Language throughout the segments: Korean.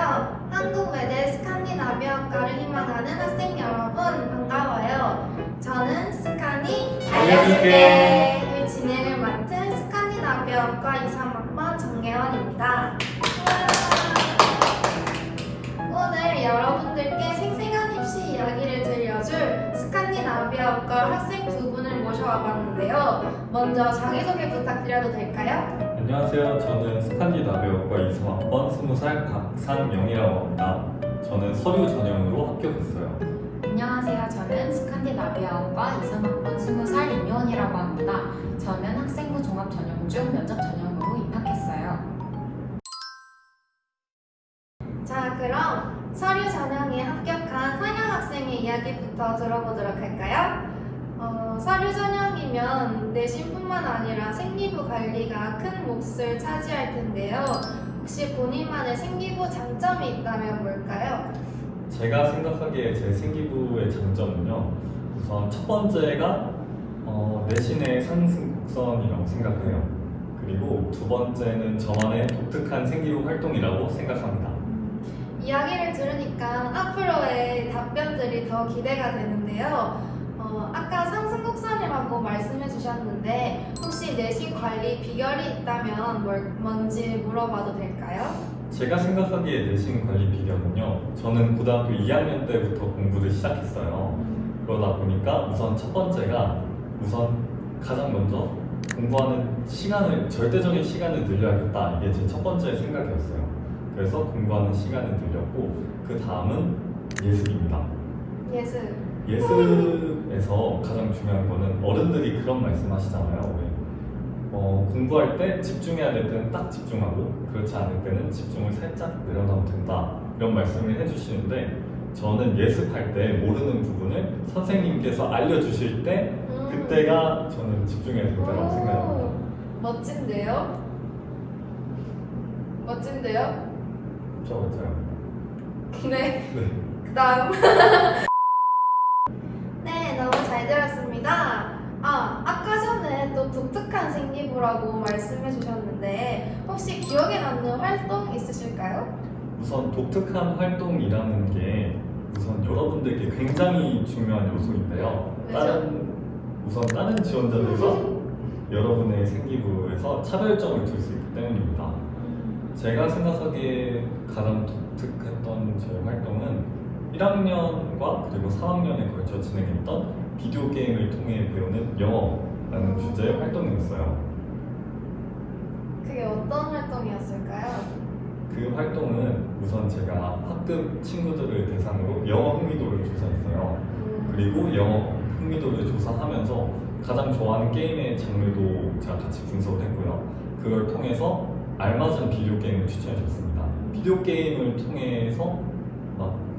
안녕하세요. 한국외대 스칸디나비아과를 희망하는 학생 여러분 반가워요. 저는 스카니 알려줄게의 진행을 맡은 스칸디나비아과 23학번 정예원입니다. 오늘 여러분들께 생생한 입시 이야기를 들려줄 스칸디나비아과 학생 두 분을 모셔와 봤는데요. 먼저 자기소개 부탁드려도 될까요? 안녕하세요. 저는 스칸디나비아과 23학번 20살 박상영이라고 합니다. 저는 서류 전형으로 합격했어요. 안녕하세요. 저는 스칸디나비아과 23학번 20살 임요원이라고 합니다. 저는 학생부 종합 전형 중 면접 전형으로 입학했어요. 자, 그럼 서류 전형에 합격한 상현 학생의 이야기부터 들어보도록 할까요? 서류 전형이면 내신뿐만 아니라 생기부 관리가 큰 몫을 차지할 텐데요. 혹시 본인만의 생기부 장점이 있다면 뭘까요? 제가 생각하기에 제 생기부의 장점은요. 우선 첫 번째가 내신의 상승 곡선이라고 생각해요. 그리고 두 번째는 저만의 독특한 생기부 활동이라고 생각합니다. 이야기를 들으니까 앞으로의 답변들이 더 기대가 되는데요. 아까 상승곡선이라고 말씀해 주셨는데 혹시 내신 관리 비결이 있다면 뭔지 물어봐도 될까요? 제가 생각하기에 내신 관리 비결은요. 저는 고등학교 2학년 때부터 공부를 시작했어요. 그러다 보니까 우선 첫 번째가 가장 먼저 공부하는 시간을, 절대적인 시간을 늘려야겠다. 이게 제 첫 번째 생각이었어요. 그래서 공부하는 시간을 늘렸고 그 다음은 예습입니다. 예습에서 가장 중요한 거는 어른들이 그런 말씀 하시잖아요. 공부할 때 집중해야 될 때는 딱 집중하고 그렇지 않을 때는 집중을 살짝 내려놔도 된다. 이런 말씀을 해주시는데 저는 예습할 때 모르는 부분을 선생님께서 알려주실 때 그때가 저는 집중해야 된다고 생각합니다. 멋진데요? 맞아요. 네. 네. 그 다음 네, 너무 잘 들었습니다. 아까 전에 또 독특한 생기부라고 말씀해 주셨는데 혹시 기억에 남는 활동 있으실까요? 우선 독특한 활동이라는 게 우선 여러분들께 굉장히 중요한 요소인데요. 다른 지원자들과 여러분의 생기부에서 차별점을 둘 수 있기 때문입니다. 제가 생각하기에 가장 독특했던 제 활동은 1학년과 그리고 3학년에 걸쳐 진행했던 비디오 게임을 통해 배우는 영어라는 주제의 활동이었어요. 그게 어떤 활동이었을까요? 그 활동은 우선 제가 학급 친구들을 대상으로 영어 흥미도를 조사했어요. 그리고 영어 흥미도를 조사하면서 가장 좋아하는 게임의 장르도 제가 같이 분석을 했고요. 그걸 통해서 알맞은 비디오 게임을 추천해 줬습니다. 비디오 게임을 통해서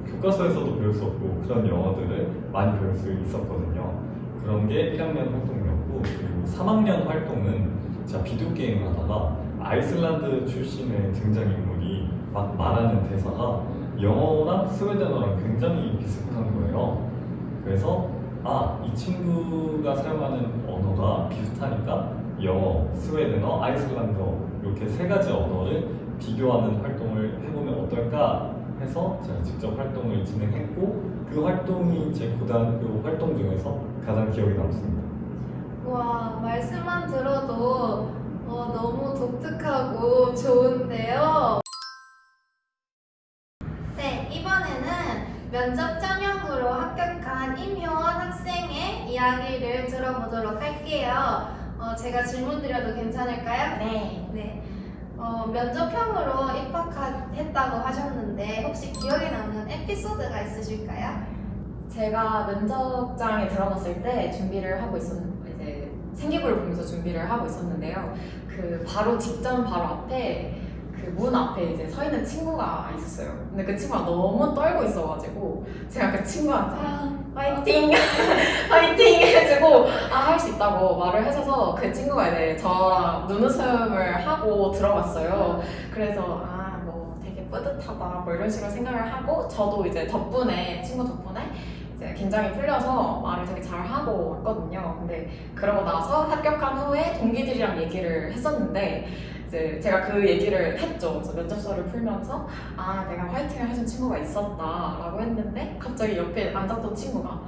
교과서에서도 배울 수 없고 그런 영어들을 많이 배울 수 있었거든요. 그런 게 1학년 활동이었고, 그리고 3학년 활동은 제가 비디오 게임을 하다가 아이슬란드 출신의 등장인물이 막 말하는 대사가 영어랑 스웨덴어랑 굉장히 비슷한 거예요. 그래서 이 친구가 사용하는 언어가 비슷하니까 영어, 스웨덴어, 아이슬란드어 이렇게 세 가지 언어를 비교하는 활동을 해보면 어떨까 해서 제가 직접 활동을 진행했고 그 활동이 제 고등학교 활동 중에서 가장 기억에 남습니다. 와, 말씀만 들어도 너무 독특하고 좋은데요. 네, 이번에는 면접 전형으로 합격한 임효원 학생의 이야기를 들어보도록 할게요. 제가 질문 드려도 괜찮을까요? 네. 면접형으로 입학했다고 하셨는데 혹시 기억에 남는 에피소드가 있으실까요? 제가 면접장에 들어갔을 때 준비를 하고 이제 생기부를 보면서 준비를 하고 있었는데요. 그 직전 바로 앞에 그 문 앞에 이제 서 있는 친구가 있었어요. 근데 그 친구가 너무 떨고 있어가지고 제가 그 친구한테 화이팅! 화이팅! 해주고 할 수 있다고 말을 해줘서 그 친구가 이제 저랑 눈웃음을 하고 들어갔어요. 그래서 뭐 되게 뿌듯하다 뭐 이런 식으로 생각을 하고 저도 이제 친구 덕분에 이제 긴장이 풀려서 말을 되게 잘 하고 왔거든요. 근데 그러고 나서 합격한 후에 동기들이랑 얘기를 했었는데 이제 제가 그 얘기를 했죠. 그래서 면접서를 풀면서 아 내가 화이팅을 해준 친구가 있었다라고 했는데 갑자기 옆에 앉았던 친구가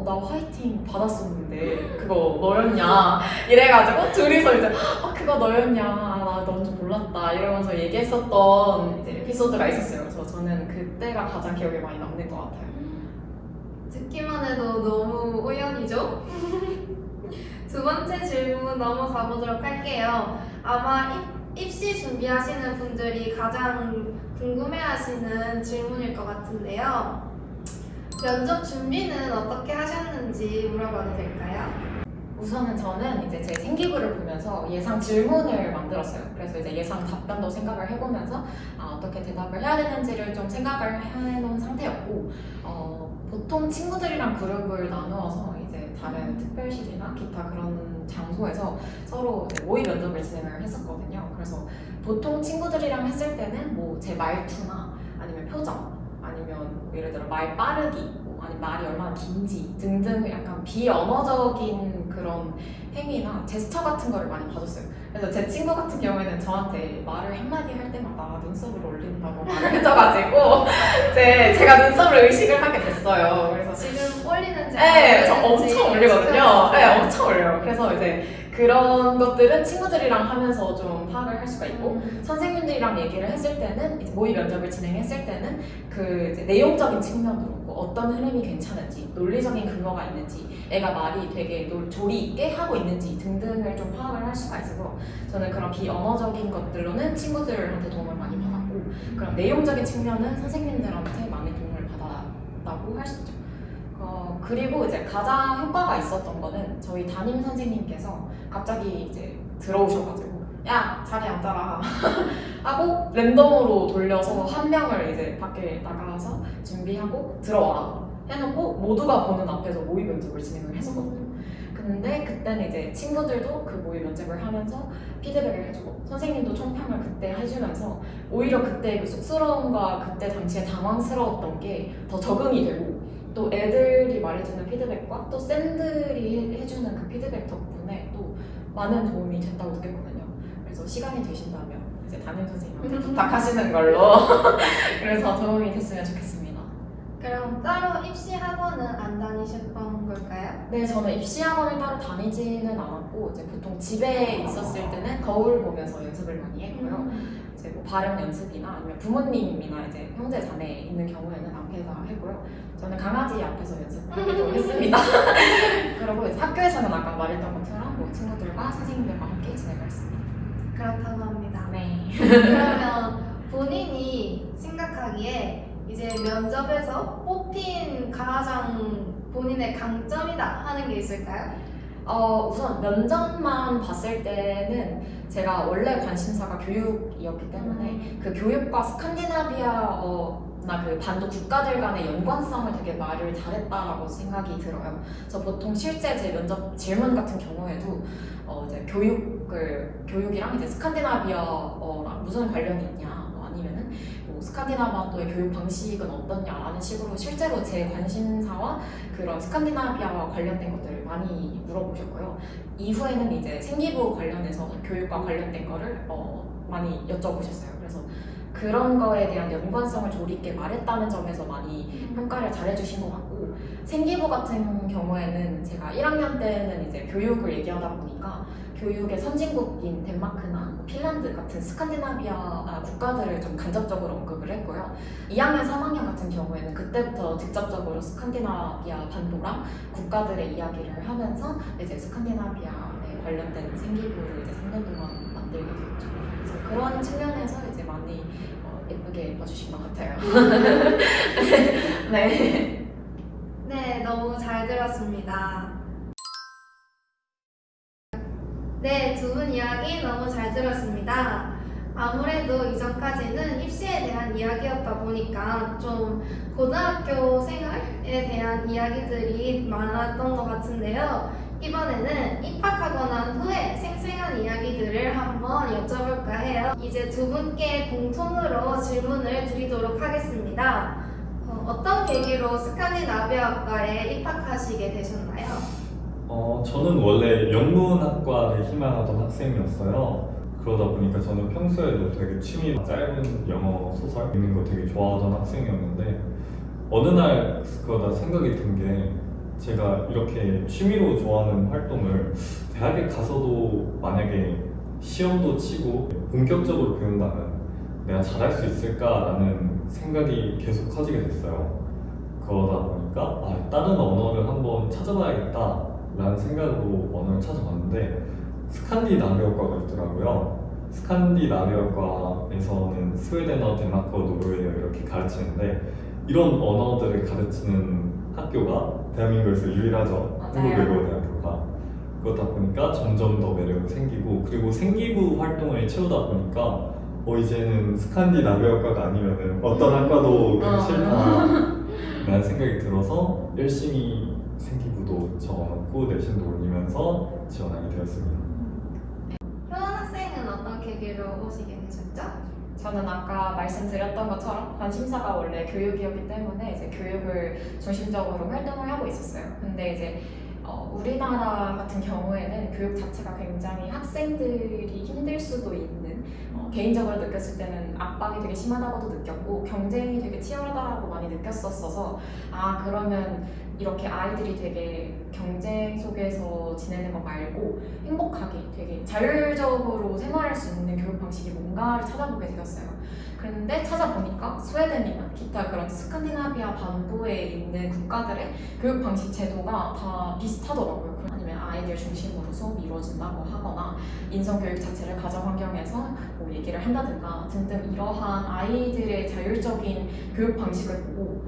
나 화이팅 받았었는데 그거 너였냐 이래가지고 둘이서 이제 그거 너였냐 나 넌지 몰랐다 이러면서 얘기했었던 이제 에피소드가 있었어요. 그래서 저는 그때가 가장 기억에 많이 남는 것 같아요. 듣기만 해도 너무 우연이죠? 두 번째 질문 넘어가 보도록 할게요. 아마 입시 준비하시는 분들이 가장 궁금해하시는 질문일 것 같은데요. 면접 준비는 어떻게 하셨는지 물어봐도 될까요? 우선은 저는 이제 제 생기부를 보면서 예상 질문을 만들었어요. 그래서 이제 예상 답변도 생각을 해보면서 어떻게 대답을 해야 되는지를 좀 생각을 해놓은 상태였고 보통 친구들이랑 그룹을 나누어서 이제 다른 특별실이나 기타 그런 장소에서 서로 이제 모의 면접을 진행을 했었거든요. 그래서 보통 친구들이랑 했을 때는 뭐 제 말투나 아니면 표정 아니면 뭐 예를 들어 말 빠르기 아니면 말이 얼마나 긴지 등등 약간 비언어적인 그런 행위나 제스처 같은 거를 많이 봐줬어요. 그래서 제 친구 같은 경우에는 저한테 말을 한마디 할 때마다 눈썹을 올린다고 말을 해줘가지고 제가 눈썹을 의식을 하게 됐어요. 그래서 지금 올리는지 네, 저 안 올리는지 엄청 올리거든요. 지켜봐주세요. 네, 엄청 올려요. 그래서 이제 그런 것들은 친구들이랑 하면서 좀 파악을 할 수가 있고 선생님들이랑 얘기를 했을 때는 이제 모의 면접을 진행했을 때는 그 이제 내용적인 측면으로 뭐 어떤 흐름이 괜찮은지 논리적인 근거가 있는지 애가 말이 되게 조리 있게 하고 있는지 등등을 좀 파악을 할 수가 있어서 저는 그런 비언어적인 것들로는 친구들한테 도움을 많이 받았고 그런 내용적인 측면은 선생님들한테 많이 도움을 받았다고 할 수 있죠. 그리고 이제 가장 효과가 있었던 거는 저희 담임 선생님께서 갑자기 이제 들어오셔가지고 야 자리 앉아라 하고 랜덤으로 돌려서 한 명을 이제 밖에 나가서 준비하고 들어와라 해놓고 모두가 보는 앞에서 모의 면접을 진행을 했었거든요. 근데 그때는 이제 친구들도 그 모의 면접을 하면서 피드백을 해주고 선생님도 총평을 그때 해주면서 오히려 그때 그 쑥스러움과 그때 당시에 당황스러웠던 게 더 적응이 되고 또 애들이 말해주는 피드백과 또 쌤들이 해주는 그 피드백 덕분에 또 많은 도움이 됐다고 느꼈거든요. 그래서 시간이 되신다면 이제 담임 선생님한테 부탁하시는 걸로 그래서 도움이 됐으면 좋겠습니다. 그럼 따로 입시 학원은 안 다니셨던 걸까요? 네, 저는 입시 학원을 따로 다니지는 않았고 이제 보통 집에 있었을 때는 거울 보면서 연습을 많이 했고요. 이제 뭐 발음 연습이나 아니면 부모님이나 이제 형제 자매 있는 경우에는 앞에서 했고요. 저는 강아지 앞에서 연습하기도 했습니다. 그리고 이제 학교에서는 아까 말했던 것처럼 뭐 친구들과 선생님들과 함께 진행을 했습니다. 그렇다고 합니다. 네. 그러면 본인이 생각하기에 이제 면접에서 뽑힌 가장 본인의 강점이다 하는 게 있을까요? 우선 면접만 봤을 때는 제가 원래 관심사가 교육이었기 때문에 그 교육과 스칸디나비아나 그 반도 국가들 간의 연관성을 되게 말을 잘했다라고 생각이 들어요. 그래서 보통 실제 제 면접 질문 같은 경우에도 이제 교육이랑 이제 스칸디나비아랑 무슨 관련이 있냐, 아니면은 뭐 스칸디나비아의 교육 방식은 어떻냐라는 식으로 실제로 제 관심사와 그런 스칸디나비아와 관련된 것들을 많이 물어보셨고요. 이후에는 이제 생기부 관련해서 교육과 관련된 거를 많이 여쭤보셨어요. 그래서 그런 거에 대한 연관성을 조리 있게 말했다는 점에서 많이 평가를 잘해주신 것 같고, 생기부 같은 경우에는 제가 1학년 때는 이제 교육을 얘기하다 보니까 교육의 선진국인 덴마크나 핀란드 같은 스칸디나비아 국가들을 좀 간접적으로 언급을 했고요. 2학년, 3학년 같은 경우에는 그때부터 직접적으로 스칸디나비아 반도랑 국가들의 이야기를 하면서 이제 스칸디나비아에 관련된 생기부를 이제 3년 동안 만들게 되었죠. 그래서 그런 측면에서 이제 많이 예쁘게 봐주신 것 같아요. 네. 네, 너무 잘 들었습니다. 네, 두 분 이야기 너무 잘 들었습니다. 아무래도 이전까지는 입시에 대한 이야기였다 보니까 좀 고등학교 생활에 대한 이야기들이 많았던 것 같은데요. 이번에는 입학하고 난 후에 생생한 이야기들을 한번 여쭤볼까 해요. 이제 두 분께 공통으로 질문을 드리도록 하겠습니다. 어떤 계기로 스칸디나비아과에 입학하시게 되셨나요? 저는 원래 영문학과를 희망하던 학생이었어요. 그러다 보니까 저는 평소에도 되게 취미 짧은 영어 소설 읽는 거 되게 좋아하던 학생이었는데 어느 날 그러다 생각이 든 게 제가 이렇게 취미로 좋아하는 활동을 대학에 가서도 만약에 시험도 치고 본격적으로 배운다면 내가 잘할 수 있을까라는 생각이 계속 커지게 됐어요. 그러다 보니까 다른 언어를 한번 찾아봐야겠다라는 생각으로 언어를 찾아봤는데 스칸디나비아과가 있더라고요. 스칸디나비아과에서는 스웨덴어, 덴마크어, 노르웨이어 이렇게 가르치는데 이런 언어들을 가르치는 학교가 대한민국에서 유일하죠. 맞아요. 한국외국어대학교가. 그렇다 보니까 점점 더 매력이 생기고 그리고 생기부 활동을 채우다 보니까 이제는 스칸디나비아과가 아니면은 어떤 학과도 그냥 싫다라는 생각이 들어서 열심히 생기부도 적어놓고 내신도 올리면서 지원하게 되었습니다. 효원 학생은 어떤 계기로 오시게 되셨죠? 저는 아까 말씀드렸던 것처럼 관심사가 원래 교육이었기 때문에 이제 교육을 중심적으로 활동을 하고 있었어요. 근데 이제 우리나라 같은 경우에는 교육 자체가 굉장히 학생들이 힘들 수도 있는 개인적으로 느꼈을 때는 압박이 되게 심하다고도 느꼈고 경쟁이 되게 치열하다고 많이 느꼈었어서 그러면 이렇게 아이들이 되게 경쟁 속에서 지내는 거 말고 행복하게 되게 자율적으로 생활할 수 있는 교육 방식이 뭔가를 찾아보게 되었어요. 그런데 찾아보니까 스웨덴이나 기타 그런 스칸디나비아 반도에 있는 국가들의 교육 방식 제도가 다 비슷하더라고요. 아니면 아이들 중심으로 수업이 이루어진다고 하거나 인성교육 자체를 가정 환경에서 뭐 얘기를 한다든가 등등 이러한 아이들의 자율적인 교육 방식을 보고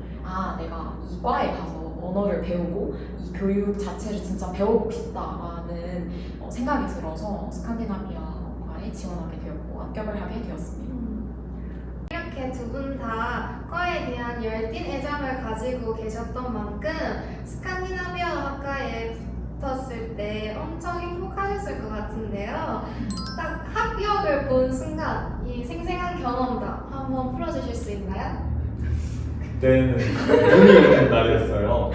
내가 이 과에 가서 언어를 배우고 이 교육 자체를 진짜 배워보고 싶다라는 생각이 들어서 스칸디나비아과에 지원하게 되었고 합격을 하게 되었습니다. 이렇게 두 분 다 과에 대한 열띤 애정을 가지고 계셨던 만큼 스칸디나비아 학과에 붙었을 때 엄청 행복하셨을 것 같은데요. 딱 합격을 본 순간 이 생생한 경험담 한번 풀어주실 수 있나요? 그때는 눈이 오는 날이었어요.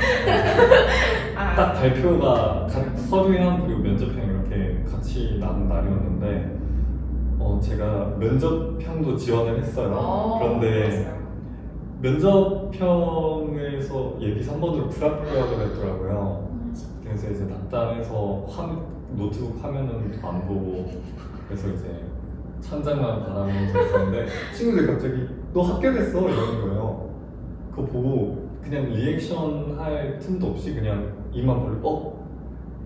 딱 발표가 서류형 그리고 면접형 이렇게 같이 나는 날이었는데 제가 면접형도 지원을 했어요. 그런데 면접형에서 예비 3번으로 불합격을 했더라고요. 그래서 이제 답답해서 노트북 화면은 안 보고 그래서 이제 천장만 바라보면서 있었는데 친구들이 갑자기 너 합격했어 이러는 거예요. 그거 보고 그냥 리액션 할 틈도 없이 그냥 입만 벌려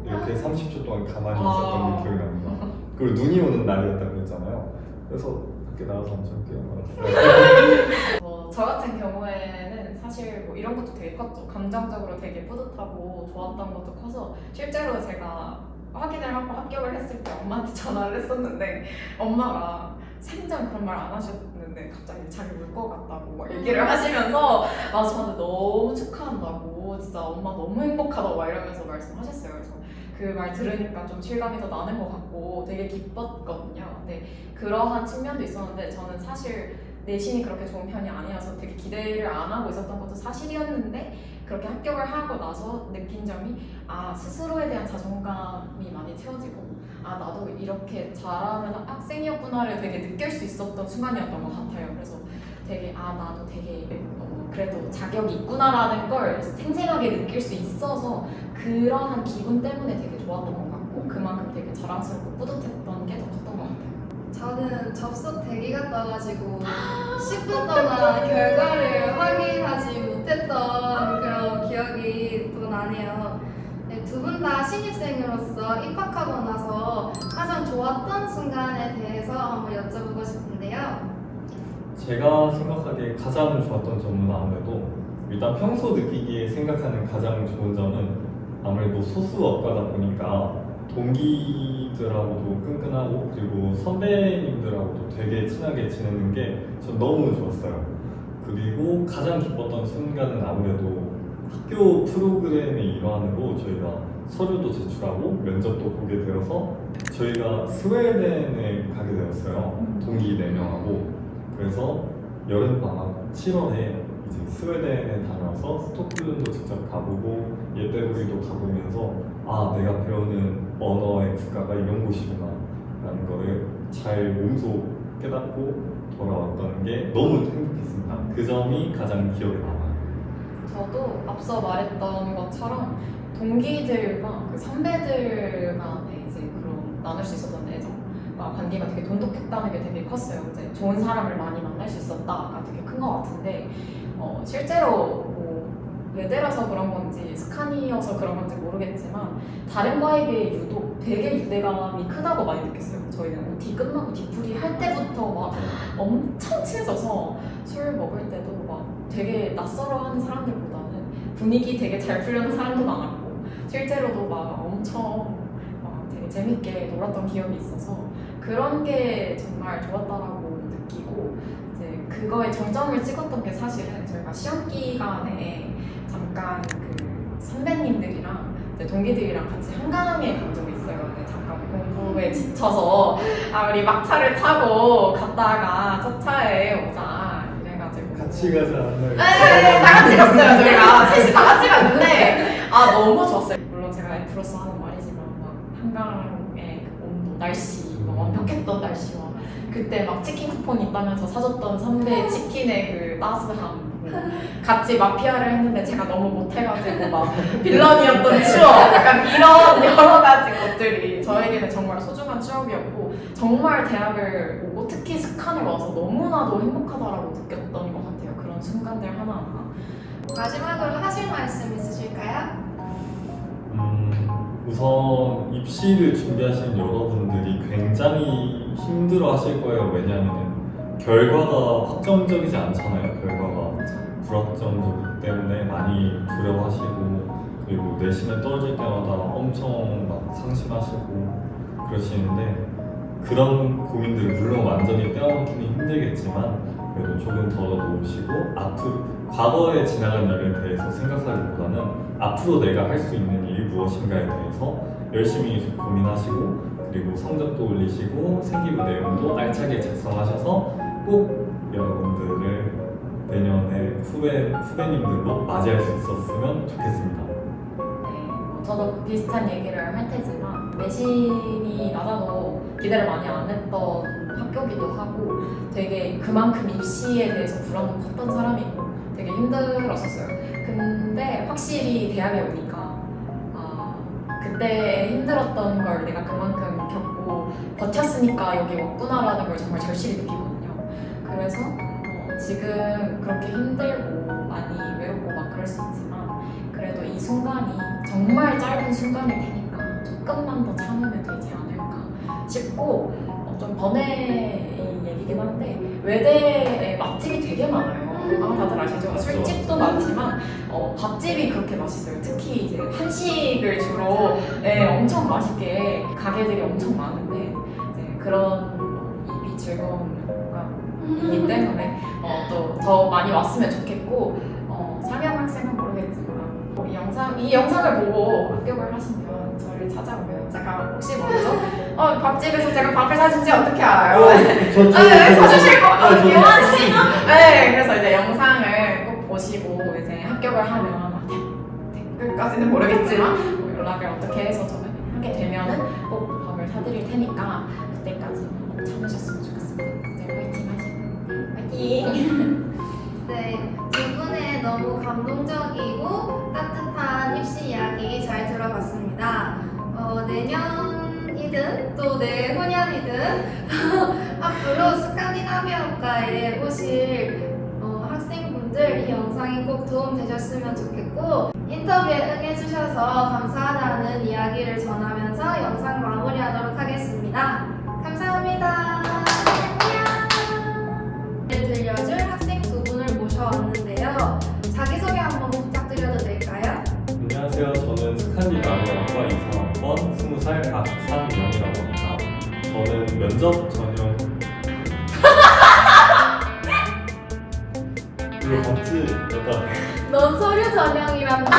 이렇게 30초 동안 가만히 있었던 게 기억이 납니다. 그리고 눈이 오는 날이었다고 했잖아요. 그래서 밖에 나가서 엄청 뛰어놀았어요. 저 같은 경우에는 사실 뭐 이런 것도 되게 컸죠. 감정적으로 되게 뿌듯하고 좋았던 것도 커서 실제로 제가 확인을 하고 합격을 했을 때 엄마한테 전화를 했었는데 엄마가 생전 그런 말 안 하셨는데 갑자기 자기 울 것 같다고 막 얘기를 하시면서 저한테 너무 축하한다고 진짜 엄마 너무 행복하다고 막 이러면서 말씀하셨어요. 그래서 그 말 들으니까 좀 실감이 더 나는 것 같고 되게 기뻤거든요. 근데 그러한 측면도 있었는데 저는 사실 내신이 그렇게 좋은 편이 아니어서 되게 기대를 안 하고 있었던 것도 사실이었는데 그렇게 합격을 하고 나서 느낀 점이 스스로에 대한 자존감이 많이 채워지고 나도 이렇게 잘하는 학생이었구나를 되게 느낄 수 있었던 순간이었던 것 같아요. 그래서 되게 나도 되게 그래도 자격이 있구나라는 걸 생생하게 느낄 수 있어서 그러한 기분 때문에 되게 좋았던 것 같고 그만큼 되게 자랑스럽고 뿌듯했던 게 더 컸던 것 같아요. 저는 접속 대기가 떠가지고 10분 동안 결과를 확인하지 못했던 그런 기억이 또 나네요. 네, 두 분 다 신입생으로서 입학하고 나서 가장 좋았던 순간에 대해서 한번 여쭤보고 싶은데요. 제가 생각하기에 가장 좋았던 점은 아무래도 일단 평소 느끼기에 생각하는 가장 좋은 점은 아무래도 소수업가다 보니까 동기들하고도 끈끈하고 그리고 선배님들하고도 되게 친하게 지내는 게 전 너무 좋았어요. 그리고 가장 기뻤던 순간은 아무래도 학교 프로그램의 일환으로 저희가 서류도 제출하고 면접도 보게 되어서 저희가 스웨덴에 가게 되었어요. 동기 4명하고. 그래서 여름방학 7월에 이제 스웨덴에 다녀와서 스톡홀름도 직접 가보고 예대로리도 가보면서 내가 배우는 언어의 국가가 이런 곳이구나 라는 거를 잘 몸소 깨닫고 돌아왔던 게 너무 행복했습니다. 그 점이 가장 기억에 남아요. 저도 앞서 말했던 것처럼 동기들과 그 선배들 간에 이제 그런 나눌 수 있었던 애정과 관계가 되게 돈독했다는 게 되게 컸어요. 이제 좋은 사람을 많이 만날 수 있었다가 되게 큰 것 같은데 실제로 뭐 외대라서 그런 건지 스카니여서 그런 건지 모르겠지만 다른 과에 비해 유독 되게 유대감이 크다고 많이 느꼈어요. 저희는 OT 끝나고 뒤풀이 할 때부터 막 엄청 친해져서 술 먹을 때도 막 되게 낯설어하는 사람들보다는 분위기 되게 잘 풀려는 사람도 많았고 실제로도 막 엄청 막 되게 재밌게 놀았던 기억이 있어서 그런 게 정말 좋았다라고 느끼고 이제 그거에 정점을 찍었던 게 사실은 저희가 시험 기간에 잠깐 그 선배님들이랑 이제 동기들이랑 같이 한강에 간 적이 있어요. 네, 잠깐 공부에 지쳐서 우리 막차를 타고 갔다가 첫 차에 오자 이래가지고 같이 가자. 네, 다 같이 갔어요. 저희가 셋이 다 같이 갔는데 너무 좋았어요. 물론 제가 F로서 하는 말이지만 막 한강의 그 온도, 날씨, 막 완벽했던 날씨와 그때 막 치킨 쿠폰 있다면서 사줬던 선배 치킨의 그 따스함 같이 마피아를 했는데 제가 너무 못해가지고 막 빌런이었던 추억 약간 이런 여러 가지 것들이 저에게는 정말 소중한 추억이었고 정말 대학을 오고 특히 스칸을 와서 너무나도 행복하다라고 느꼈던 것 같아요. 그런 순간들 하나하나. 마지막으로 하실 말씀 있으실까요? 우선 입시를 준비하시는 여러분들이 굉장히 힘들어 하실 거예요. 왜냐하면 결과가 확정적이지 않잖아요. 결과가 불확정적이기 때문에 많이 두려워하시고 그리고 내신에 떨어질 때마다 엄청 막 상심하시고 그러시는데 그런 고민들을 물론 완전히 떼어놓기는 힘들겠지만 그래도 조금 덜어놓으시고 앞으로 과거에 지나간 일에 대해서 생각하기보다는 앞으로 내가 할 수 있는 일이 무엇인가에 대해서 열심히 고민하시고 그리고 성적도 올리시고 생기부 내용도 알차게 작성하셔서 꼭 여러분들을 내년에 후배님들로 맞이할 수 있었으면 좋겠습니다. 네, 저도 그 비슷한 얘기를 할 테지만 내신이 낮아도 기대를 많이 안 했던 학교기도 하고 되게 그만큼 입시에 대해서 불안도 컸던 사람이고 되게 힘들었었어요. 근데 확실히 대학에 오니까 그때 힘들었던 걸 내가 그만큼 겪고 버텼으니까 여기 왔구나라는 걸 정말 절실히 느끼거든요. 그래서 지금 그렇게 힘들고 많이 외롭고 막 그럴 수 있지만 그래도 이 순간이 정말 짧은 순간일 테니까 조금만 더 참으면 되지 않을까 싶고 좀 번외 얘기긴 한데 외대에 맛집이 되게 많아요. 다들 아시죠? 술집도 많지만 밥집이 그렇게 맛있어요. 특히 이제 한식을 주로 엄청 맛있게 가게들이 엄청 많은데 이제 그런 입이 즐거운 공간이기 때문에 또 더 많이 왔으면 좋겠고 상영 학생은 모르겠지만 이 영상을 보고 합격을 하시면 저를 찾아오면 제가 혹시 먼저 밥집에서 제가 밥을 사준지 어떻게 알아요? 사주실 것 같아요. 네, 그래서 이제 영상을 꼭 보시고 이제 합격을 하면 댓글까지는 모르겠지만 뭐 연락을 어떻게 해서 저를 하게 되면은 꼭 밥을 사드릴 테니까 그때까지 꼭 참으셨으면 좋겠습니다. 이제 파이팅 하시고 파이팅! 네, 두 분의 너무 감동적이고 따뜻한 입시 이야기 잘 들어봤습니다. 내년이든 또 내후년이든 앞으로 스칸디나비아과에 오실 학생분들 이 영상이 꼭 도움 되셨으면 좋겠고 인터뷰에 응해주셔서 감사하다는 이야기를 전하면서 영상 마무리하도록 하겠습니다. 감사합니다. 안녕. 들려줄 학생 두 분을 모셔왔는데요. 자기소개 한번 부탁드려도 될까요? 안녕하세요. 저는 스칸디나비아과 2학번 20살 박상영이라고 합니다. 저는 면접 전형 이거 봤지? 여다 넌 서류 전형이란다.